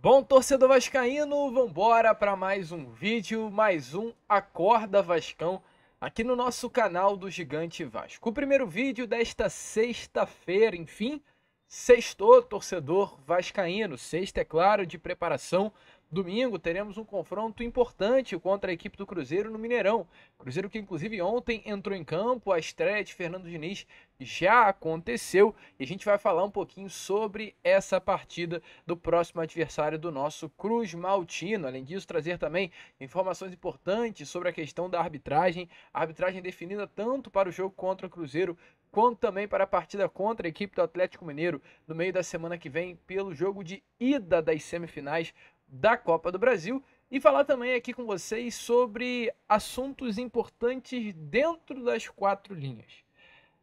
Bom, torcedor vascaíno, vambora para mais um vídeo, mais um Acorda Vascão, aqui no nosso canal do Gigante Vasco. O primeiro vídeo desta sexta-feira, enfim, sextou, torcedor vascaíno. Sexta, é claro, de preparação. Domingo teremos um confronto importante contra a equipe do Cruzeiro no Mineirão. Cruzeiro que inclusive ontem entrou em campo, a estreia de Fernando Diniz já aconteceu e a gente vai falar um pouquinho sobre essa partida do próximo adversário do nosso Cruz Maltino. Além disso, trazer também informações importantes sobre a questão da arbitragem, a arbitragem definida tanto para o jogo contra o Cruzeiro quanto também para a partida contra a equipe do Atlético Mineiro no meio da semana que vem pelo jogo de ida das semifinais da Copa do Brasil, e falar também aqui com vocês sobre assuntos importantes dentro das quatro linhas.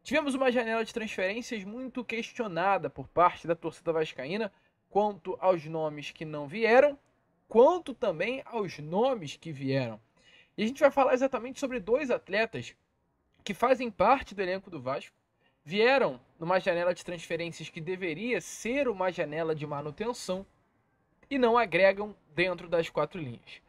Tivemos uma janela de transferências muito questionada por parte da torcida vascaína quanto aos nomes que não vieram, quanto também aos nomes que vieram. E a gente vai falar exatamente sobre dois atletas que fazem parte do elenco do Vasco, vieram numa janela de transferências que deveria ser uma janela de manutenção, e não agregam dentro das quatro linhas.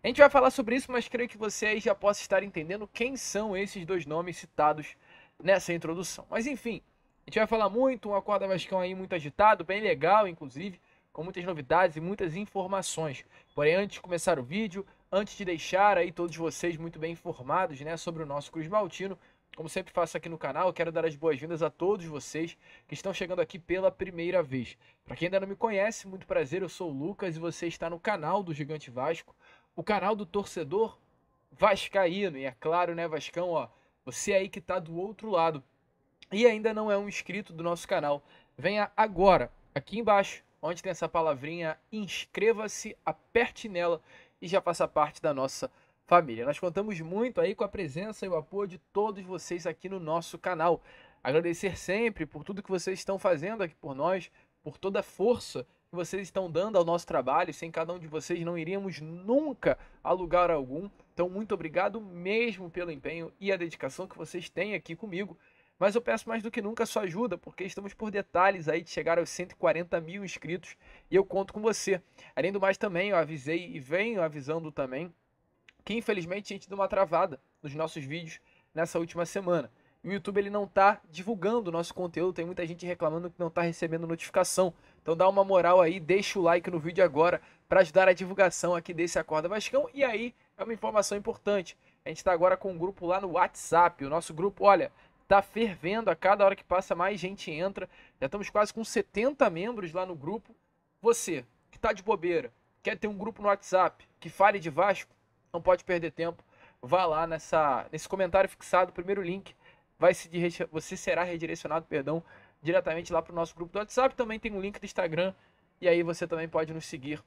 A gente vai falar sobre isso, mas creio que vocês já possam estar entendendo quem são esses dois nomes citados nessa introdução. Mas enfim, a gente vai falar muito, um Acorda Vascão aí muito agitado, bem legal inclusive, com muitas novidades e muitas informações. Porém, antes de começar o vídeo, antes de deixar aí todos vocês muito bem informados, né, sobre o nosso Cruz Maltino, como sempre faço aqui no canal, eu quero dar as boas-vindas a todos vocês que estão chegando aqui pela primeira vez. Para quem ainda não me conhece, muito prazer, eu sou o Lucas e você está no canal do Gigante Vasco, o canal do torcedor vascaíno. E é claro, né, Vascão, ó, você aí que está do outro lado e ainda não é um inscrito do nosso canal, venha agora, aqui embaixo, onde tem essa palavrinha, inscreva-se, aperte nela e já faça parte da nossa família. Nós contamos muito aí com a presença e o apoio de todos vocês aqui no nosso canal. Agradecer sempre por tudo que vocês estão fazendo aqui por nós, por toda a força que vocês estão dando ao nosso trabalho. Sem cada um de vocês não iríamos nunca a lugar algum. Então, muito obrigado mesmo pelo empenho e a dedicação que vocês têm aqui comigo. Mas eu peço mais do que nunca a sua ajuda, porque estamos por detalhes aí de chegar aos 140 mil inscritos e eu conto com você. Além do mais também, eu avisei e venho avisando também que infelizmente a gente deu uma travada nos nossos vídeos nessa última semana. E o YouTube ele não está divulgando o nosso conteúdo, tem muita gente reclamando que não está recebendo notificação. Então dá uma moral aí, deixa o like no vídeo agora para ajudar a divulgação aqui desse Acorda Vascão. E aí é uma informação importante, a gente está agora com um grupo lá no WhatsApp, o nosso grupo, olha, tá fervendo, a cada hora que passa mais gente entra, já estamos quase com 70 membros lá no grupo. Você que está de bobeira, quer ter um grupo no WhatsApp que fale de Vasco, não pode perder tempo, vá lá nesse comentário fixado, o primeiro link, você será redirecionado, diretamente lá para o nosso grupo do WhatsApp. Também tem um link do Instagram e aí você também pode nos seguir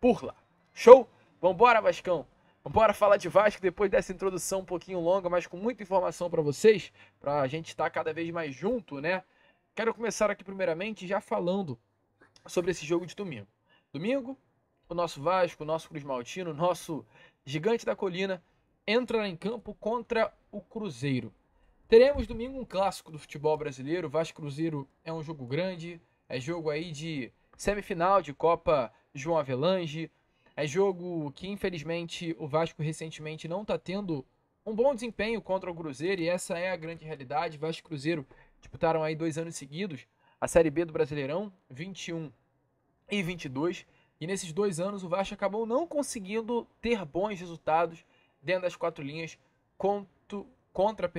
por lá. Show? Vambora, Vascão! Vambora falar de Vasco depois dessa introdução um pouquinho longa, mas com muita informação para vocês, para a gente estar cada vez mais junto, né? Quero começar aqui primeiramente já falando sobre esse jogo de domingo. Domingo, o nosso Vasco, o nosso Cruz Maltino, o nosso Gigante da Colina entra em campo contra o Cruzeiro. Teremos domingo um clássico do futebol brasileiro. Vasco Cruzeiro é um jogo grande, é jogo aí de semifinal de Copa João Avelange, é jogo que infelizmente o Vasco recentemente não está tendo um bom desempenho contra o Cruzeiro, e essa é a grande realidade. Vasco e Cruzeiro disputaram aí 2 anos seguidos a Série B do Brasileirão, 21 e 22, e nesses 2 anos o Vasco acabou não conseguindo ter bons resultados dentro das quatro linhas contra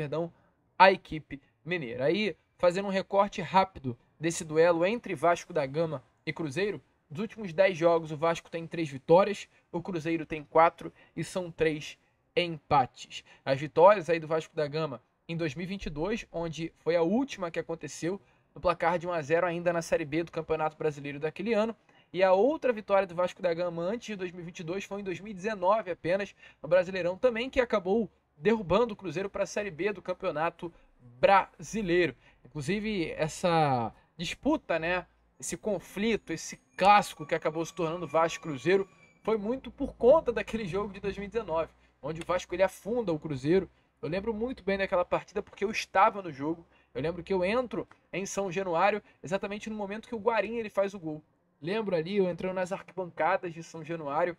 a equipe mineira. Aí, fazendo um recorte rápido desse duelo entre Vasco da Gama e Cruzeiro, dos últimos 10 jogos o Vasco tem 3 vitórias, o Cruzeiro tem 4 e são 3 empates. As vitórias aí do Vasco da Gama em 2022, onde foi a última que aconteceu, no placar de 1-0 ainda na Série B do Campeonato Brasileiro daquele ano. E a outra vitória do Vasco da Gama antes de 2022 foi em 2019 apenas, no Brasileirão também, que acabou derrubando o Cruzeiro para a Série B do Campeonato Brasileiro. Inclusive, essa disputa, né, esse conflito, esse clássico que acabou se tornando Vasco Cruzeiro, foi muito por conta daquele jogo de 2019, onde o Vasco ele afunda o Cruzeiro. Eu lembro muito bem daquela partida porque eu estava no jogo. Eu lembro que eu entro em São Januário exatamente no momento que o Guarim ele faz o gol. Lembro ali eu entrando nas arquibancadas de São Januário,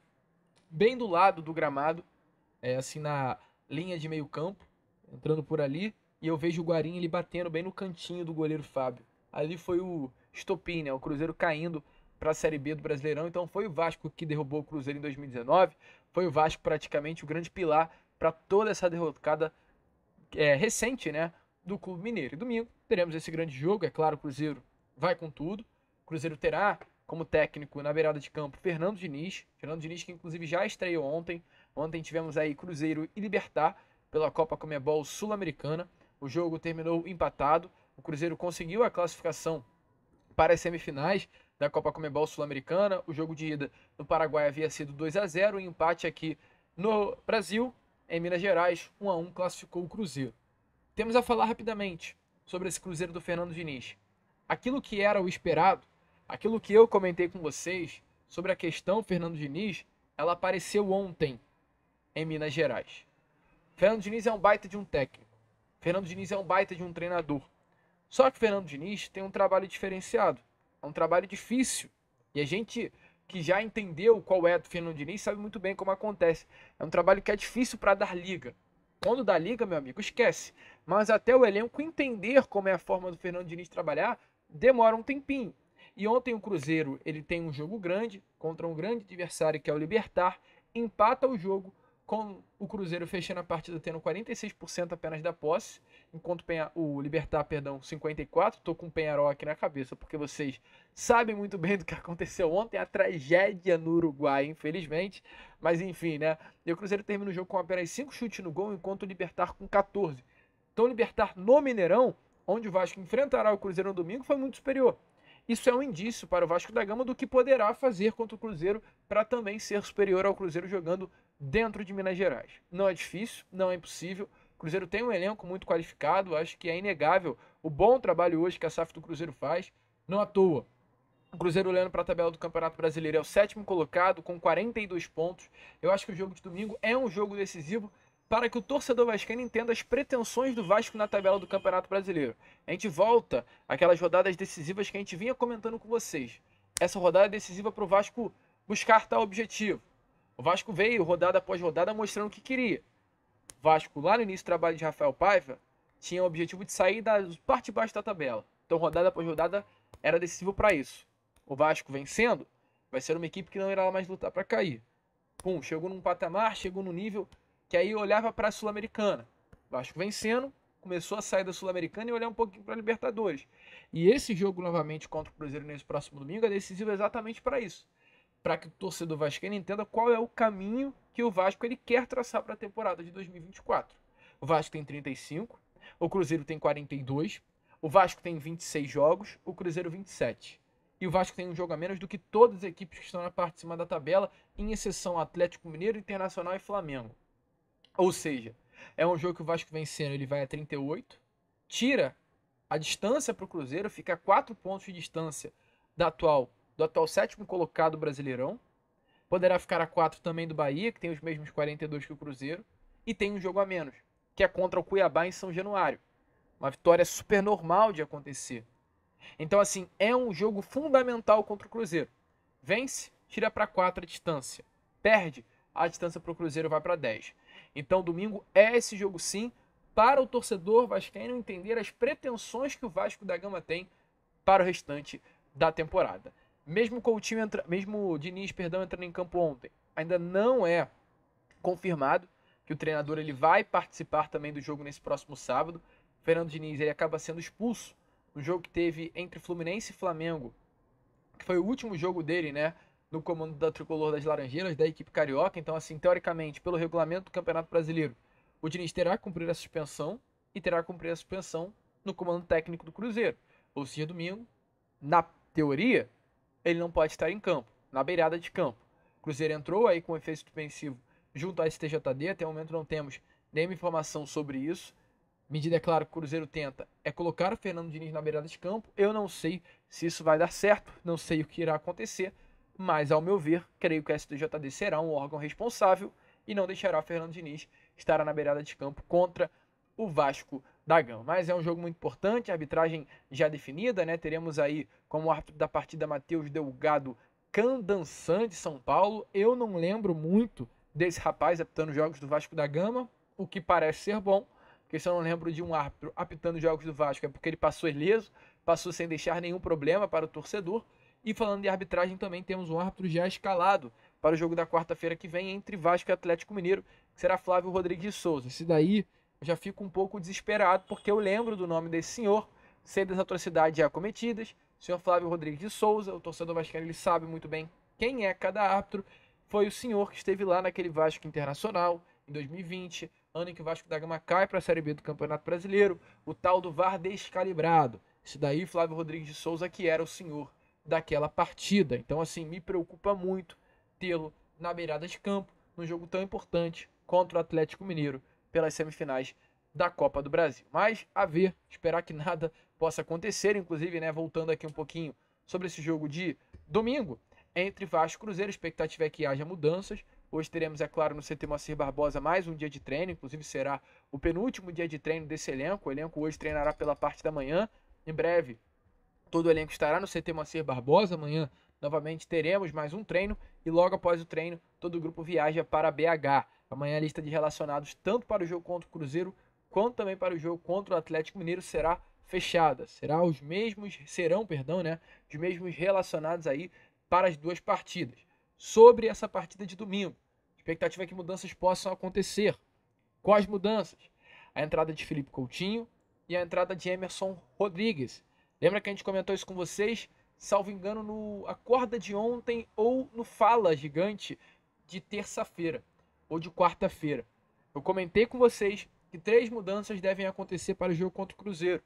bem do lado do gramado, assim na linha de meio campo, entrando por ali, e eu vejo o Guarim ele batendo bem no cantinho do goleiro Fábio. Ali foi o estopim, né? O Cruzeiro caindo para a Série B do Brasileirão. Então foi o Vasco que derrubou o Cruzeiro em 2019. Foi o Vasco praticamente o grande pilar para toda essa derrocada recente, né? Do Clube Mineiro. E domingo teremos esse grande jogo. É claro, o Cruzeiro vai com tudo. O Cruzeiro terá como técnico na beirada de campo Fernando Diniz. Fernando Diniz que inclusive já estreou ontem. Ontem tivemos aí Cruzeiro e Libertad pela Copa Conmebol Sul-Americana. O jogo terminou empatado. O Cruzeiro conseguiu a classificação para as semifinais da Copa Conmebol Sul-Americana. O jogo de ida no Paraguai havia sido 2-0. O empate aqui no Brasil, em Minas Gerais, 1-1 classificou o Cruzeiro. Temos a falar rapidamente sobre esse Cruzeiro do Fernando Diniz. Aquilo que era o esperado, aquilo que eu comentei com vocês sobre a questão Fernando Diniz, ela apareceu ontem em Minas Gerais. Fernando Diniz é um baita de um técnico. Fernando Diniz é um baita de um treinador. Só que o Fernando Diniz tem um trabalho diferenciado. É um trabalho difícil. E a gente que já entendeu qual é do Fernando Diniz sabe muito bem como acontece. É um trabalho que é difícil para dar liga. Quando dá liga, meu amigo, esquece. Mas até o elenco entender como é a forma do Fernando Diniz trabalhar, demora um tempinho. E ontem o Cruzeiro ele tem um jogo grande contra um grande adversário que é o Libertad, empata o jogo com o Cruzeiro fechando a partida tendo 46% apenas da posse, enquanto o Libertad, 54%. Tô com o Peñarol aqui na cabeça, porque vocês sabem muito bem do que aconteceu ontem, a tragédia no Uruguai, infelizmente. Mas enfim, né? E o Cruzeiro termina o jogo com apenas 5 chutes no gol, enquanto o Libertad com 14. Então o Libertad no Mineirão, onde o Vasco enfrentará o Cruzeiro no domingo, foi muito superior. Isso é um indício para o Vasco da Gama do que poderá fazer contra o Cruzeiro para também ser superior ao Cruzeiro jogando dentro de Minas Gerais. Não é difícil, não é impossível. O Cruzeiro tem um elenco muito qualificado, acho que é inegável o bom trabalho hoje que a SAF do Cruzeiro faz. Não à toa, o Cruzeiro olhando para a tabela do Campeonato Brasileiro é o 7º colocado com 42 pontos. Eu acho que o jogo de domingo é um jogo decisivo para que o torcedor vascaíno entenda as pretensões do Vasco na tabela do Campeonato Brasileiro. A gente volta àquelas rodadas decisivas que a gente vinha comentando com vocês. Essa rodada é decisiva para o Vasco buscar tal objetivo. O Vasco veio rodada após rodada mostrando o que queria. O Vasco, lá no início do trabalho de Rafael Paiva, tinha o objetivo de sair da parte de baixo da tabela. Então, rodada após rodada, era decisivo para isso. O Vasco vencendo, vai ser uma equipe que não irá mais lutar para cair. Pum, chegou num patamar, chegou num nível que aí olhava para a Sul-Americana. O Vasco vencendo, começou a sair da Sul-Americana e olhar um pouquinho para a Libertadores. E esse jogo novamente contra o Cruzeiro nesse próximo domingo é decisivo exatamente para isso. Para que o torcedor vascaíno entenda qual é o caminho que o Vasco ele quer traçar para a temporada de 2024. O Vasco tem 35, o Cruzeiro tem 42, o Vasco tem 26 jogos, o Cruzeiro 27. E o Vasco tem um jogo a menos do que todas as equipes que estão na parte de cima da tabela, em exceção Atlético Mineiro, Internacional e Flamengo. Ou seja, é um jogo que o Vasco vencendo, ele vai a 38, tira a distância para o Cruzeiro, fica a 4 pontos de distância do atual 7º colocado Brasileirão. Poderá ficar a 4 também do Bahia, que tem os mesmos 42 que o Cruzeiro. E tem um jogo a menos, que é contra o Cuiabá em São Januário. Uma vitória super normal de acontecer. Então, assim, é um jogo fundamental contra o Cruzeiro. Vence, tira para 4 a distância. Perde, a distância para o Cruzeiro vai para 10. Então, domingo é esse jogo sim, para o torcedor vascaíno entender as pretensões que o Vasco da Gama tem para o restante da temporada. Mesmo o Diniz, entrando em campo ontem, ainda não é confirmado que o treinador ele vai participar também do jogo nesse próximo sábado. O Fernando Diniz ele acaba sendo expulso no jogo que teve entre Fluminense e Flamengo, que foi o último jogo dele, né, no comando da Tricolor das Laranjeiras, da equipe carioca. Então, assim, teoricamente, pelo regulamento do Campeonato Brasileiro, o Diniz terá que cumprir a suspensão e terá que cumprir a suspensão no comando técnico do Cruzeiro. Ou seja, domingo, na teoria, ele não pode estar em campo, na beirada de campo. O Cruzeiro entrou aí com efeito suspensivo junto à STJD, até o momento não temos nenhuma informação sobre isso. Medida, é claro, que o Cruzeiro tenta é colocar o Fernando Diniz na beirada de campo. Eu não sei se isso vai dar certo, não sei o que irá acontecer, mas, ao meu ver, creio que a STJD será um órgão responsável e não deixará o Fernando Diniz estar na beirada de campo contra o Vasco da Gama. Mas é um jogo muito importante, a arbitragem já definida, né? Teremos aí como árbitro da partida Matheus Delgado Candançan, de São Paulo. Eu não lembro muito desse rapaz apitando jogos do Vasco da Gama, o que parece ser bom, porque se eu não lembro de um árbitro apitando jogos do Vasco é porque ele passou ileso, passou sem deixar nenhum problema para o torcedor. E falando de arbitragem, também temos um árbitro já escalado para o jogo da quarta-feira que vem entre Vasco e Atlético Mineiro, que será Flávio Rodrigues de Souza. Esse daí eu já fico um pouco desesperado, porque eu lembro do nome desse senhor, sei das atrocidades já cometidas, senhor Flávio Rodrigues de Souza, o torcedor vascaíno ele sabe muito bem quem é cada árbitro, foi o senhor que esteve lá naquele Vasco Internacional, em 2020, ano em que o Vasco da Gama cai para a Série B do Campeonato Brasileiro, o tal do VAR descalibrado. Esse daí, Flávio Rodrigues de Souza, que era o senhor daquela partida. Então, assim, me preocupa muito tê-lo na beirada de campo, num jogo tão importante contra o Atlético Mineiro, pelas semifinais da Copa do Brasil. Mas, a ver, esperar que nada possa acontecer, inclusive, né, voltando aqui um pouquinho sobre esse jogo de domingo, entre Vasco e Cruzeiro, a expectativa é que haja mudanças. Hoje teremos, é claro, no CT Moacir Barbosa mais um dia de treino, inclusive será o penúltimo dia de treino desse elenco. O elenco hoje treinará pela parte da manhã. Em breve, todo o elenco estará no CT Moacir Barbosa. Amanhã, novamente, teremos mais um treino. E logo após o treino, todo o grupo viaja para BH. Amanhã a lista de relacionados, tanto para o jogo contra o Cruzeiro, quanto também para o jogo contra o Atlético Mineiro, será fechada. Serão, os mesmos relacionados aí para as duas partidas. Sobre essa partida de domingo, a expectativa é que mudanças possam acontecer. Quais mudanças? A entrada de Felipe Coutinho e a entrada de Emerson Rodrigues. Lembra que a gente comentou isso com vocês? Salvo engano, no Acorda de ontem ou no Fala Gigante de terça-feira ou de quarta-feira. Eu comentei com vocês que 3 mudanças devem acontecer para o jogo contra o Cruzeiro.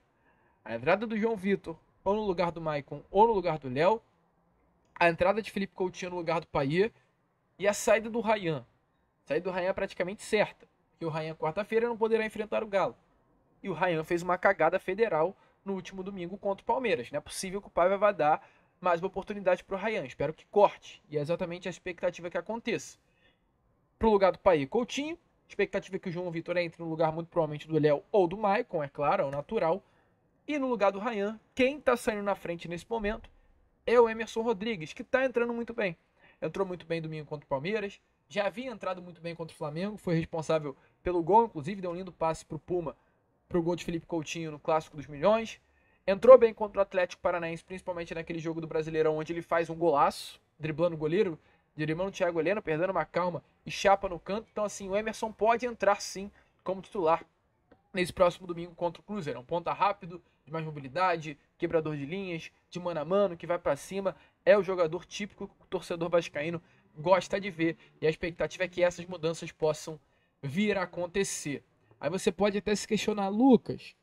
A entrada do João Vitor, ou no lugar do Maicon, ou no lugar do Léo. A entrada de Felipe Coutinho no lugar do Payet. E a saída do Ryan. A saída do Ryan é praticamente certa, porque o Ryan quarta-feira não poderá enfrentar o Galo. E o Ryan fez uma cagada federal no último domingo contra o Palmeiras. Não é possível que o Paiva vá dar mais uma oportunidade para o Ryan. Espero que corte. E é exatamente a expectativa que aconteça. Para o lugar do Payet, Coutinho. Expectativa é que o João Vitor entre no lugar muito provavelmente do Léo ou do Maicon, é claro, é o natural. E no lugar do Ryan, quem está saindo na frente nesse momento é o Emerson Rodrigues, que está entrando muito bem. Entrou muito bem domingo contra o Palmeiras, já havia entrado muito bem contra o Flamengo, foi responsável pelo gol, inclusive deu um lindo passe para o Puma, para o gol de Felipe Coutinho no Clássico dos Milhões. Entrou bem contra o Atlético Paranaense, principalmente naquele jogo do Brasileirão, onde ele faz um golaço, driblando o goleiro, driblando o Thiago Heleno, perdendo uma calma e chapa no canto. Então, assim, o Emerson pode entrar sim como titular nesse próximo domingo contra o Cruzeiro. É um ponta rápido, de mais mobilidade, quebrador de linhas, de mano a mano, que vai para cima. É o jogador típico que o torcedor vascaíno gosta de ver. E a expectativa é que essas mudanças possam vir a acontecer. Aí você pode até se questionar, Lucas,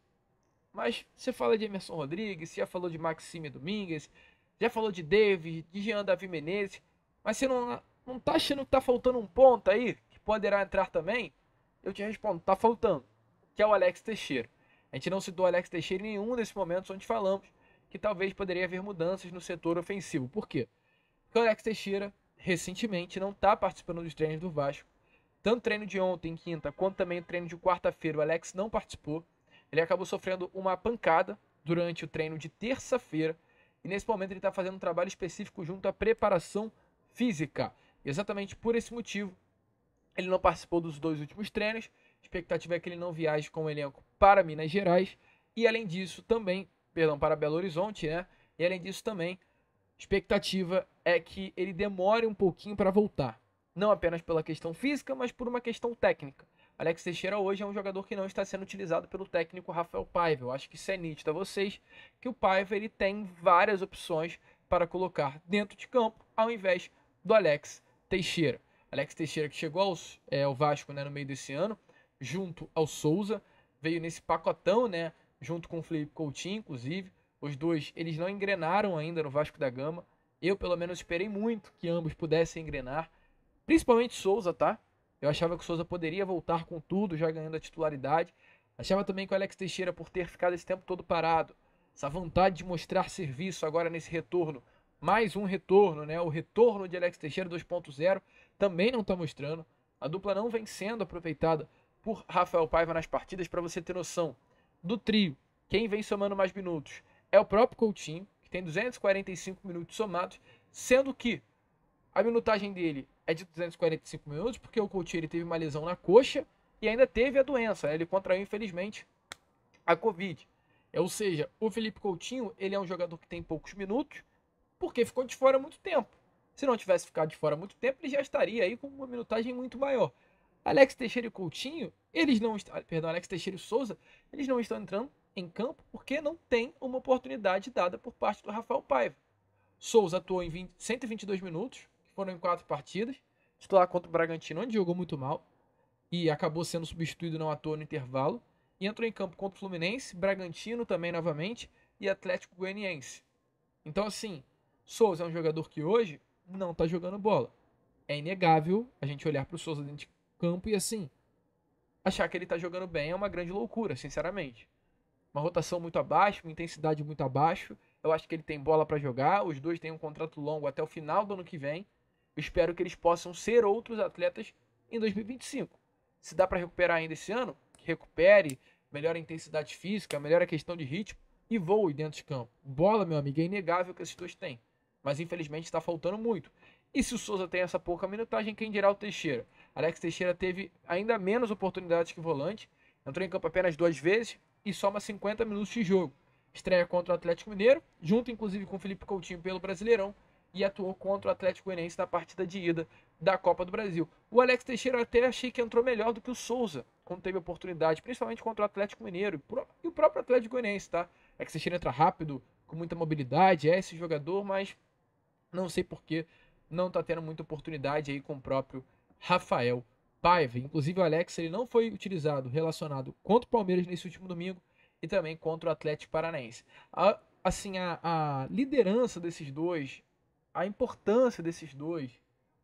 mas você fala de Emerson Rodrigues, você já falou de Maxime Domingues, já falou de David, de Jean Davi Menezes, mas você não tá achando que tá faltando um ponto aí, que poderá entrar também? Eu te respondo, tá faltando, que é o Alex Teixeira. A gente não citou o Alex Teixeira em nenhum desses momentos onde falamos que talvez poderia haver mudanças no setor ofensivo. Por quê? Porque o Alex Teixeira, recentemente, não está participando dos treinos do Vasco. Tanto o treino de ontem, quinta, quanto também o treino de quarta-feira, o Alex não participou. Ele acabou sofrendo uma pancada durante o treino de terça-feira. E nesse momento ele está fazendo um trabalho específico junto à preparação física. E exatamente por esse motivo, ele não participou dos 2 últimos treinos. A expectativa é que ele não viaje com o elenco para Minas Gerais. E além disso também, para Belo Horizonte, né? E além disso também, a expectativa é que ele demore um pouquinho para voltar. Não apenas pela questão física, mas por uma questão técnica. Alex Teixeira hoje é um jogador que não está sendo utilizado pelo técnico Rafael Paiva. Eu acho que isso é nítido a vocês, que o Paiva ele tem várias opções para colocar dentro de campo, ao invés do Alex Teixeira. Alex Teixeira que chegou ao Vasco, né, no meio desse ano, junto ao Souza, veio nesse pacotão, né, junto com o Felipe Coutinho, inclusive. Os dois, eles não engrenaram ainda no Vasco da Gama. Eu, pelo menos, esperei muito que ambos pudessem engrenar. Principalmente Souza, tá? Eu achava que o Souza poderia voltar com tudo, já ganhando a titularidade. Achava também que o Alex Teixeira, por ter ficado esse tempo todo parado, essa vontade de mostrar serviço agora nesse retorno, mais um retorno, né? O retorno de Alex Teixeira 2.0, também não está mostrando. A dupla não vem sendo aproveitada por Rafael Paiva nas partidas, para você ter noção. do trio, quem vem somando mais minutos é o próprio Coutinho, que tem 245 minutos somados, sendo que a minutagem dele é de 245 minutos, porque o Coutinho ele teve uma lesão na coxa e ainda teve a doença, né? Ele contraiu, infelizmente, a Covid. Ou seja, o Felipe Coutinho ele é um jogador que tem poucos minutos, porque ficou de fora há muito tempo. Se não tivesse ficado de fora há muito tempo, ele já estaria aí com uma minutagem muito maior. Alex Teixeira e Coutinho, Alex Teixeira e Souza, eles não estão entrando em campo porque não tem uma oportunidade dada por parte do Rafael Paiva. Souza atuou em 122 minutos, que foram em 4 partidas, titular contra o Bragantino, onde jogou muito mal, e acabou sendo substituído não à toa no intervalo, e entrou em campo contra o Fluminense, Bragantino também novamente, e Atlético Goianiense. Então assim, Souza é um jogador que hoje não está jogando bola. É inegável a gente olhar para o Souza dentro de campo e assim, achar que ele está jogando bem é uma grande loucura, sinceramente. Uma rotação muito abaixo, uma intensidade muito abaixo. Eu acho que ele tem bola para jogar. Os dois têm um contrato longo até o final do ano que vem. Eu espero que eles possam ser outros atletas em 2025. Se dá para recuperar ainda esse ano, que recupere, melhore a intensidade física, melhore a questão de ritmo e voe dentro de campo. Bola, meu amigo, é inegável que esses dois têm. Mas infelizmente está faltando muito. E se o Souza tem essa pouca minutagem, quem dirá o Teixeira? Alex Teixeira teve ainda menos oportunidades que volante. Entrou em campo apenas 2 vezes e soma 50 minutos de jogo. Estreia contra o Atlético Mineiro, junto inclusive com o Felipe Coutinho pelo Brasileirão, e atuou contra o Atlético Goianiense na partida de ida da Copa do Brasil. O Alex Teixeira eu até achei que entrou melhor do que o Souza, quando teve oportunidade, principalmente contra o Atlético Mineiro e o próprio Atlético Goianiense, tá? Alex Teixeira entra rápido, com muita mobilidade, é esse jogador, mas não sei por que não tá tendo muita oportunidade aí com o próprio Rafael Paiva. Inclusive o Alex ele não foi utilizado, relacionado contra o Palmeiras nesse último domingo e também contra o Atlético Paranaense. A liderança desses dois, a importância desses dois,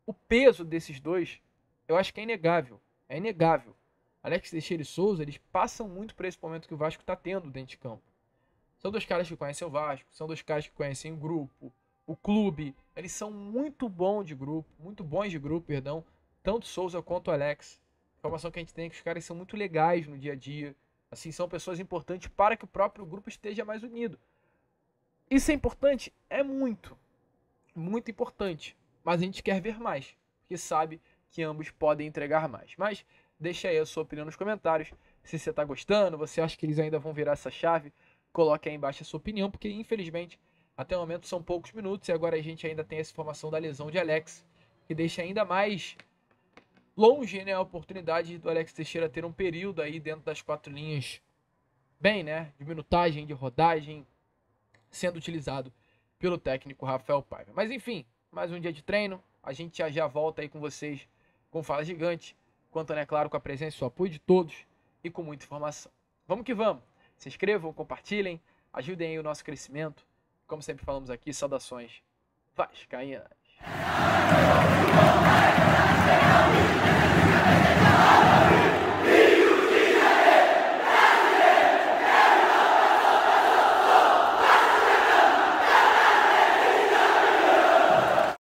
o peso desses dois, eu acho que é inegável. É inegável. Alex Teixeira e Souza, eles passam muito por esse momento que o Vasco está tendo dentro de campo. São dois caras que conhecem o Vasco, são dois caras que conhecem o grupo, o clube. Eles são muito bons de grupo, tanto Souza quanto Alex. A informação que a gente tem é que os caras são muito legais no dia a dia. Assim, são pessoas importantes para que o próprio grupo esteja mais unido. Isso é importante? É muito. Muito importante. Mas a gente quer ver mais. Porque sabe que ambos podem entregar mais. Mas deixa aí a sua opinião nos comentários. Se você está gostando, você acha que eles ainda vão virar essa chave, coloque aí embaixo a sua opinião. Porque infelizmente, até o momento são poucos minutos. E agora a gente ainda tem essa informação da lesão de Alex. Que deixa ainda mais longe, né, a oportunidade do Alex Teixeira ter um período aí dentro das 4 linhas bem, né, de minutagem, de rodagem, sendo utilizado pelo técnico Rafael Paiva. Mas enfim, mais um dia de treino, a gente já volta aí com vocês com Fala Gigante, contando, é claro, com a presença e o apoio de todos e com muita informação. Vamos que vamos, se inscrevam, compartilhem, ajudem aí o nosso crescimento. Como sempre falamos aqui, saudações vascaínas.